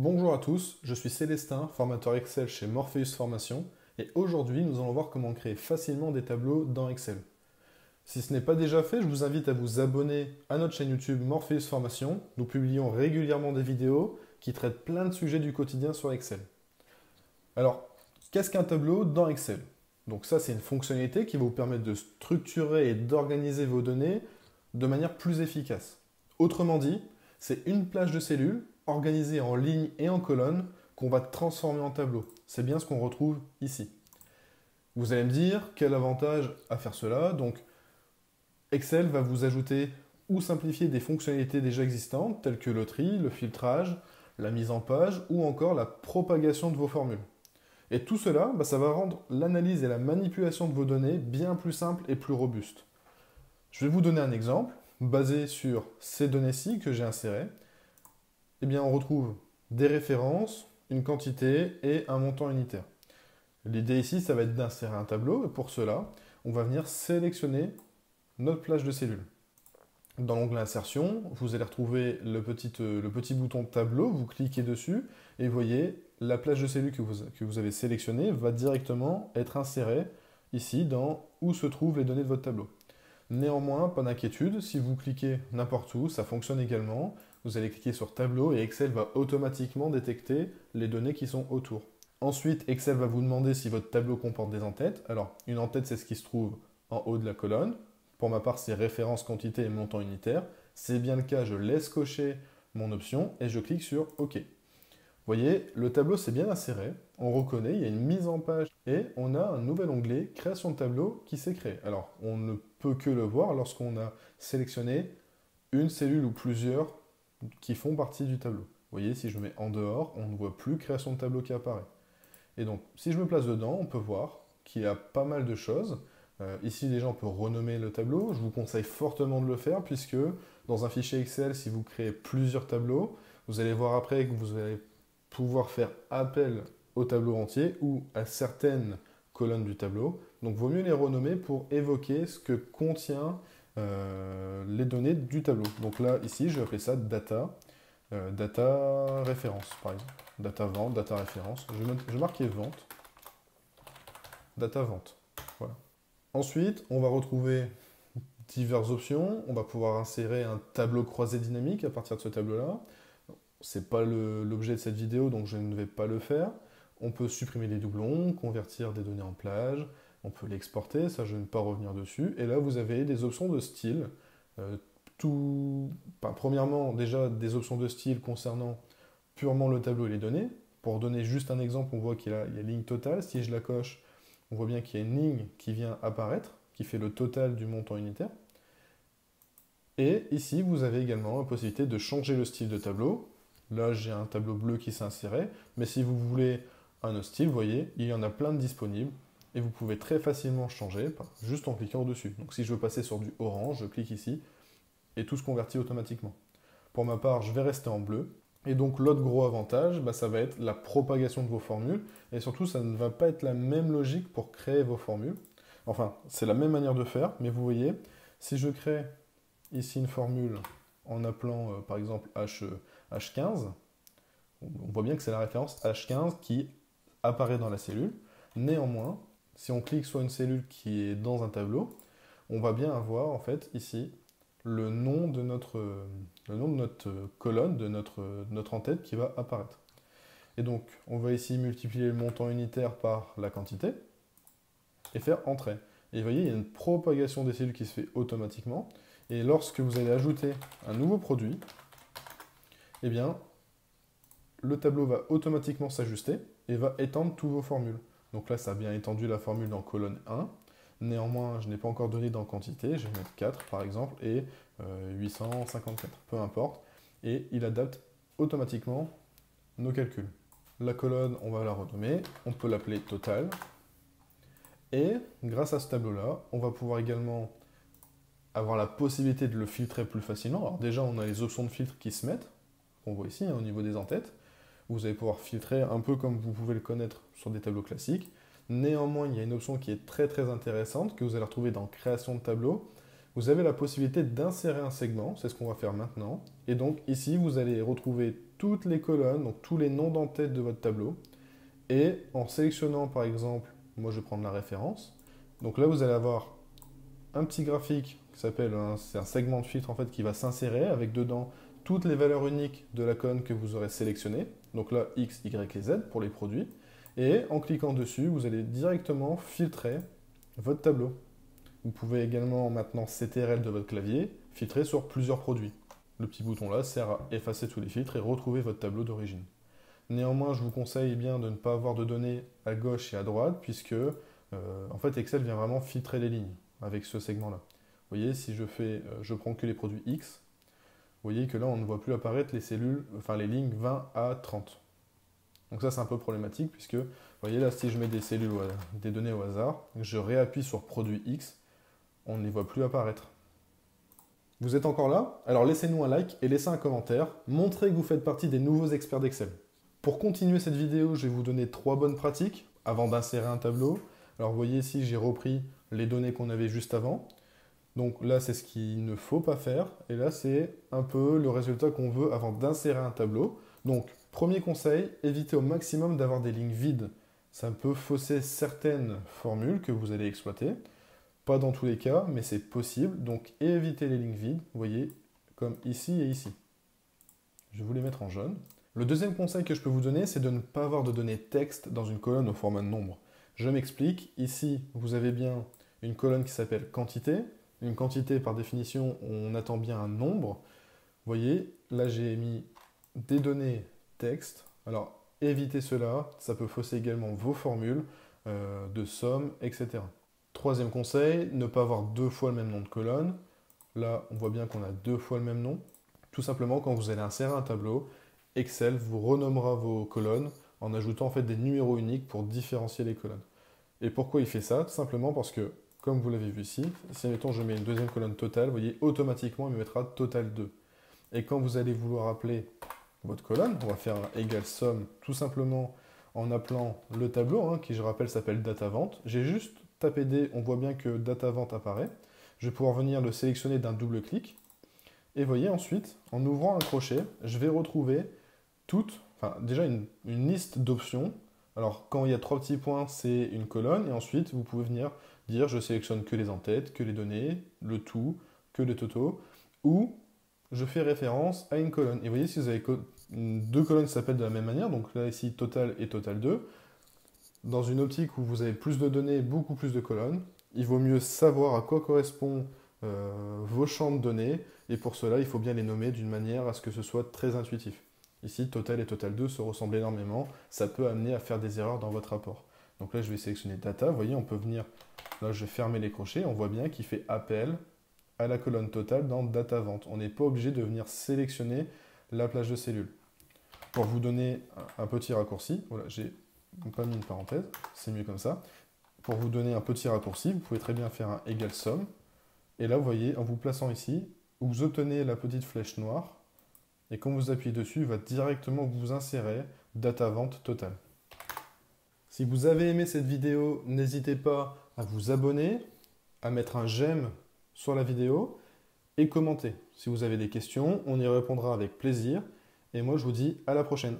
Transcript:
Bonjour à tous, je suis Célestin, formateur Excel chez Morpheus Formation, et aujourd'hui nous allons voir comment créer facilement des tableaux dans Excel. Si ce n'est pas déjà fait, je vous invite à vous abonner à notre chaîne YouTube Morpheus Formation. Nous publions régulièrement des vidéos qui traitent plein de sujets du quotidien sur Excel. Alors, qu'est-ce qu'un tableau dans Excel? Donc ça, c'est une fonctionnalité qui va vous permettre de structurer et d'organiser vos données de manière plus efficace. Autrement dit, c'est une plage de cellules organisée en lignes et en colonnes qu'on va transformer en tableau. C'est bien ce qu'on retrouve ici. Vous allez me dire, quel avantage à faire cela? Donc, Excel va vous ajouter ou simplifier des fonctionnalités déjà existantes, telles que le tri, le filtrage, la mise en page ou encore la propagation de vos formules. Et tout cela, ça va rendre l'analyse et la manipulation de vos données bien plus simples et plus robustes. Je vais vous donner un exemple, basé sur ces données-ci que j'ai insérées. Eh bien, on retrouve des références, une quantité et un montant unitaire. L'idée ici, ça va être d'insérer un tableau, et pour cela, on va venir sélectionner notre plage de cellules. Dans l'onglet Insertion, vous allez retrouver le petit bouton Tableau, vous cliquez dessus, et vous voyez, la plage de cellules que vous avez sélectionnée va directement être insérée ici dans où se trouvent les données de votre tableau. Néanmoins, pas d'inquiétude, si vous cliquez n'importe où, ça fonctionne également. Vous allez cliquer sur Tableau et Excel va automatiquement détecter les données qui sont autour. Ensuite, Excel va vous demander si votre tableau comporte des en-têtes. Alors, une en-tête, c'est ce qui se trouve en haut de la colonne. Pour ma part, c'est référence, quantité et montant unitaire. C'est bien le cas, je laisse cocher mon option et je clique sur OK. Vous voyez, le tableau s'est bien inséré, on reconnaît, il y a une mise en page et on a un nouvel onglet Création de tableau qui s'est créé. Alors, on ne peut que le voir lorsqu'on a sélectionné une cellule ou plusieurs qui font partie du tableau. Vous voyez, si je mets en dehors, on ne voit plus Création de tableau qui apparaît. Et donc, si je me place dedans, on peut voir qu'il y a pas mal de choses. Ici, déjà, on peut renommer le tableau. Je vous conseille fortement de le faire puisque dans un fichier Excel, si vous créez plusieurs tableaux, vous allez voir après que vous allez pouvoir faire appel au tableau entier ou à certaines colonnes du tableau. Donc, vaut mieux les renommer pour évoquer ce que contient les données du tableau. Donc là, ici, je vais appeler ça data, data référence, par exemple. Data vente, data référence. Je vais marquer vente, data vente. Voilà. Ensuite, on va retrouver diverses options. On va pouvoir insérer un tableau croisé dynamique à partir de ce tableau-là. Ce n'est pas l'objet de cette vidéo, donc je ne vais pas le faire. On peut supprimer les doublons, convertir des données en plage, on peut l'exporter, ça je ne vais pas revenir dessus. Et là, vous avez des options de style. Premièrement, déjà des options de style concernant purement le tableau et les données. Pour donner juste un exemple, on voit qu'il y a ligne totale. Si je la coche, on voit bien qu'il y a une ligne qui vient apparaître, qui fait le total du montant unitaire. Et ici, vous avez également la possibilité de changer le style de tableau. Là, j'ai un tableau bleu qui s'est inséré, mais si vous voulez un autre style, vous voyez, il y en a plein de disponibles, et vous pouvez très facilement changer, juste en cliquant dessus. Donc si je veux passer sur du orange, je clique ici, et tout se convertit automatiquement. Pour ma part, je vais rester en bleu, et donc l'autre gros avantage, ça va être la propagation de vos formules, et surtout, ça ne va pas être la même logique pour créer vos formules. Enfin, c'est la même manière de faire, mais vous voyez, si je crée ici une formule en appelant par exemple H15, on voit bien que c'est la référence H15 qui apparaît dans la cellule. Néanmoins, si on clique sur une cellule qui est dans un tableau, on va bien avoir en fait ici le nom de notre colonne, de notre en-tête qui va apparaître. Et donc, on va ici multiplier le montant unitaire par la quantité et faire Entrée. Et vous voyez, il y a une propagation des cellules qui se fait automatiquement. Et lorsque vous allez ajouter un nouveau produit, eh bien, le tableau va automatiquement s'ajuster et va étendre toutes vos formules. Donc là, ça a bien étendu la formule dans colonne 1. Néanmoins, je n'ai pas encore donné dans quantité. Je vais mettre 4 par exemple et 854, peu importe. Et il adapte automatiquement nos calculs. La colonne, on va la renommer. On peut l'appeler total. Et grâce à ce tableau-là, on va pouvoir également avoir la possibilité de le filtrer plus facilement. Alors déjà, on a les options de filtre qui se mettent, qu'on voit ici au niveau des en-têtes. Vous allez pouvoir filtrer un peu comme vous pouvez le connaître sur des tableaux classiques. Néanmoins, il y a une option qui est très intéressante que vous allez retrouver dans Création de tableau. vous avez la possibilité d'insérer un segment, c'est ce qu'on va faire maintenant. Et donc ici, vous allez retrouver toutes les colonnes, donc tous les noms d'entête de votre tableau. Et en sélectionnant par exemple, moi je vais prendre la référence. Donc là, vous allez avoir un petit graphique qui s'appelle, c'est un segment de filtre en fait qui va s'insérer avec dedans toutes les valeurs uniques de la colonne que vous aurez sélectionnée. Donc là, X, Y et Z pour les produits. Et en cliquant dessus, vous allez directement filtrer votre tableau. Vous pouvez également maintenant CTRL de votre clavier filtrer sur plusieurs produits. Le petit bouton là sert à effacer tous les filtres et retrouver votre tableau d'origine. Néanmoins, je vous conseille bien de ne pas avoir de données à gauche et à droite puisque en fait Excel vient vraiment filtrer les lignes avec ce segment-là. Vous voyez, si je prends que les produits X, vous voyez que là on ne voit plus apparaître les cellules, enfin les lignes 20 à 30. Donc ça c'est un peu problématique puisque, vous voyez là, si je mets des cellules, des données au hasard, je réappuie sur produit X, on ne les voit plus apparaître. Vous êtes encore là? Alors laissez-nous un like et laissez un commentaire, montrez que vous faites partie des nouveaux experts d'Excel. Pour continuer cette vidéo, je vais vous donner 3 bonnes pratiques avant d'insérer un tableau. Alors vous voyez ici, j'ai repris les données qu'on avait juste avant. Donc là, c'est ce qu'il ne faut pas faire. Et là, c'est un peu le résultat qu'on veut avant d'insérer un tableau. Donc, premier conseil, évitez au maximum d'avoir des lignes vides. Ça peut fausser certaines formules que vous allez exploiter. Pas dans tous les cas, mais c'est possible. Donc, évitez les lignes vides, vous voyez, comme ici et ici. Je vais vous les mettre en jaune. Le deuxième conseil que je peux vous donner, c'est de ne pas avoir de données texte dans une colonne au format de nombre. Je m'explique. Ici, vous avez bien une colonne qui s'appelle quantité. Une quantité, par définition, on attend bien un nombre. Vous voyez, là, j'ai mis des données texte. Alors, évitez cela. Ça peut fausser également vos formules de somme, etc. Troisième conseil, ne pas avoir 2 fois le même nom de colonne. Là, on voit bien qu'on a 2 fois le même nom. Tout simplement, quand vous allez insérer un tableau, Excel vous renommera vos colonnes en ajoutant en fait des numéros uniques pour différencier les colonnes. Et pourquoi il fait ça? Tout simplement parce que, comme vous l'avez vu ici, si mettons je mets une deuxième colonne totale, vous voyez, automatiquement il me mettra total 2. Et quand vous allez vouloir appeler votre colonne, on va faire un égal somme tout simplement en appelant le tableau, qui je rappelle s'appelle data vente. J'ai juste tapé D, on voit bien que data vente apparaît. Je vais pouvoir venir le sélectionner d'un double clic. Et vous voyez ensuite, en ouvrant un crochet, je vais retrouver déjà une liste d'options. Alors quand il y a 3 petits points, c'est une colonne. Et ensuite, vous pouvez venir dire je sélectionne que les entêtes, que les données, le tout, que les totaux. Ou je fais référence à une colonne. Et vous voyez, si vous avez 2 colonnes qui s'appellent de la même manière, donc là ici total et total 2, dans une optique où vous avez plus de données, beaucoup plus de colonnes, il vaut mieux savoir à quoi correspondent vos champs de données. Et pour cela, il faut bien les nommer d'une manière à ce que ce soit très intuitif. Ici, total et total 2 se ressemblent énormément. Ça peut amener à faire des erreurs dans votre rapport. Donc là, je vais sélectionner data. Vous voyez, on peut venir... Là, je vais fermer les crochets. On voit bien qu'il fait appel à la colonne totale dans data vente. On n'est pas obligé de venir sélectionner la plage de cellules. Pour vous donner un petit raccourci, voilà, j'ai pas mis une parenthèse, c'est mieux comme ça. Pour vous donner un petit raccourci, vous pouvez très bien faire un égal somme. Et là, vous voyez, en vous plaçant ici, vous obtenez la petite flèche noire. Et quand vous appuyez dessus, il va directement vous insérer data vente totale. Si vous avez aimé cette vidéo, n'hésitez pas à vous abonner, à mettre un j'aime sur la vidéo et commenter. Si vous avez des questions, on y répondra avec plaisir. Et moi, je vous dis à la prochaine.